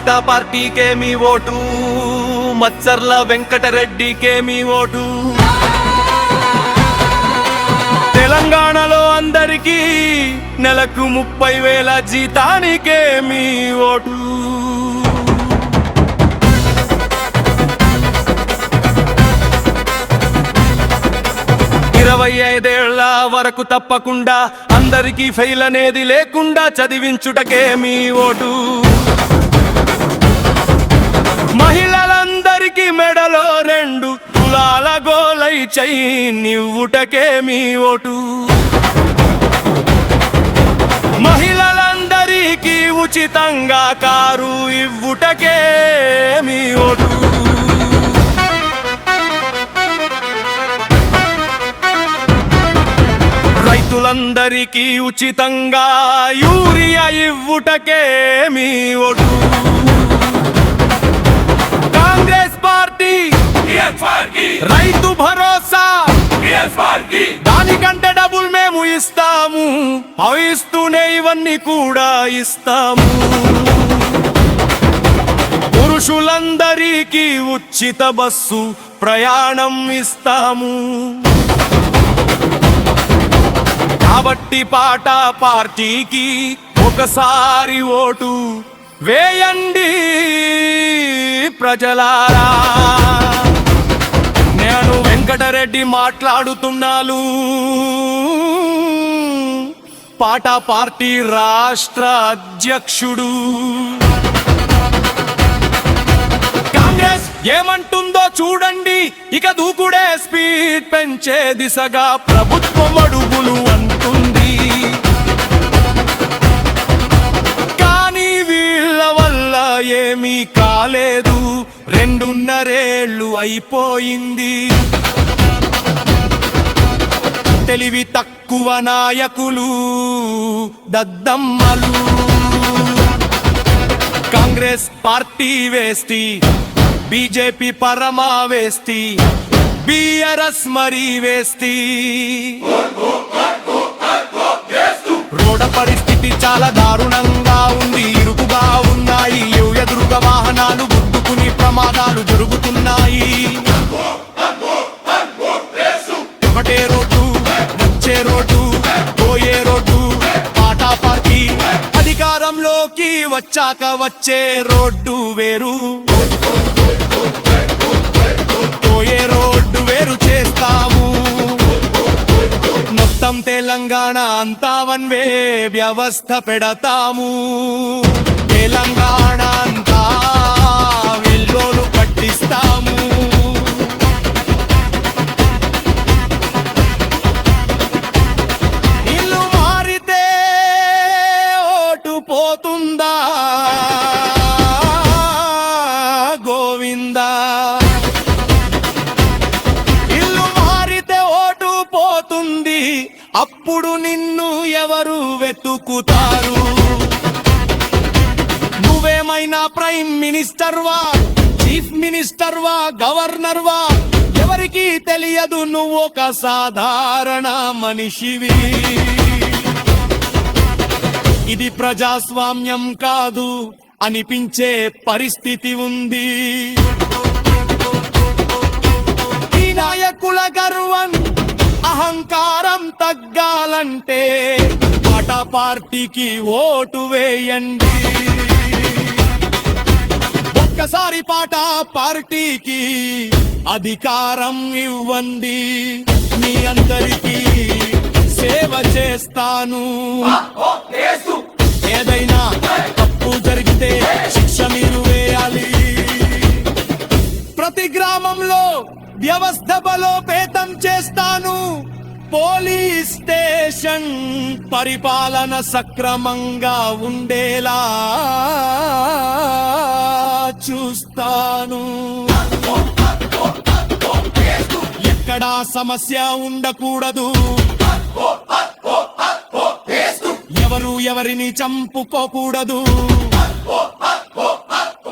పాటా పార్టీకే మీ ఓటు, మచ్చర్ల వెంకటరెడ్డికే మీ ఓటు. తెలంగాణలో అందరికీ నెలకు 30,000 జీతానికే మీ ఓటు. 25 ఏళ్ల వరకు తప్పకుండా అందరికీ ఫెయిల్ అనేది లేకుండా చదివించుటకే మీ ఓటు. మహిళలందరికీ మెడలో 2 తులాల గోలై చైనివ్వుటకే మీ ఓటు. మహిళలందరికీ ఉచితంగా కారు ఇవ్వుటకే మీ ఓటు. రైతులందరికీ ఉచితంగా యూరియా ఇవ్వుటకే మీ ఓటు. కాంగ్రెస్ పార్టీ రైతు భరోసా దానికంటే డబుల్ మేము ఇస్తాము, ఇస్తూనే ఇవన్నీ కూడా ఇస్తాము. పురుషులందరికీ ఉచిత బస్సు ప్రయాణం ఇస్తాము. కాబట్టి పాటా పార్టీకి ఒకసారి ఓటు వేయండి ప్రజలారా. నేను వెంకటరెడ్డి మాట్లాడుతున్నాను, పాటా పార్టీ రాష్ట్ర అధ్యక్షుడు. కాంగ్రెస్ ఏమంటుందో చూడండి, ఇక దూకుడే స్పీడ్ పెంచే దిశగా ప్రభుత్వం అడుగులు అంటుంది. కానీ వీళ్ళ వల్ల ఏమీ కాలేదు, 2.5 ఏళ్ళు అయిపోయింది. తెలివి తక్కువ నాయకులు దద్దమ్మలు. కాంగ్రెస్ పార్టీ వేస్తి, బీజేపీ పరమా వేస్తి, బీఆర్ఎస్ మరీ వేస్తి. రోడ్డ పరిస్థితి చాలా దారుణంగా ఉంది, ఇరుకుగా ఉన్నాయి, ఎదురుగా వాహనాలు గుద్దుకుని ప్రమాదాలు జరుగుతున్నాయి. ఒకటే రోడ్డు, వచ్చే రోడ్డు, పోయే రోడ్డు. పాటా పార్టీ అధికారంలోకి వచ్చాక వచ్చే రోడ్డు వేరు, పోయే రోడ్డు వేరు చేస్తాము. మొత్తం తెలంగాణ అంతా వన్ వే వ్యవస్థ పెడతాము. తెలంగాణ అంతా విల్లోలు పట్టిస్తాము. ఇల్లు మారితే ఓటు పోతుందా గోవిందా? ఇల్లు మారితే ఓటు పోతుంది, అప్పుడు నిన్ను ఎవరు వెతుకుతారు? నువ్వేమైనా ప్రైమ్ మినిస్టర్ వా, చీఫ్ మినిస్టర్ వా, గవర్నర్ వా, ఎవరికి తెలియదు నువ్వు ఒక సాధారణ మనిషివి. ఇది ప్రజాస్వామ్యం కాదు అనిపించే పరిస్థితి ఉంది. ఈ నాయకుల గర్వం అహంకారం తగ్గాలంటే పాటా పార్టీకి ఓటు వేయండి. ఒక్కసారి పాటా పార్టీకి అధికారం ఇవ్వండి. మీ అందరికీ సేవ చేస్తాను. ఏదైనా తప్పు జరిగితే శిక్ష మీరు వేయాలి. ప్రతి గ్రామంలో వ్యవస్థ బలోపేతం చేస్తాను. పోలీస్ స్టేషన్ పరిపాలన సక్రమంగా ఉండేలా చూస్తాను. ఎక్కడా సమస్య ఉండకూడదు, ఎవరు ఎవరిని చంపుకోకూడదు.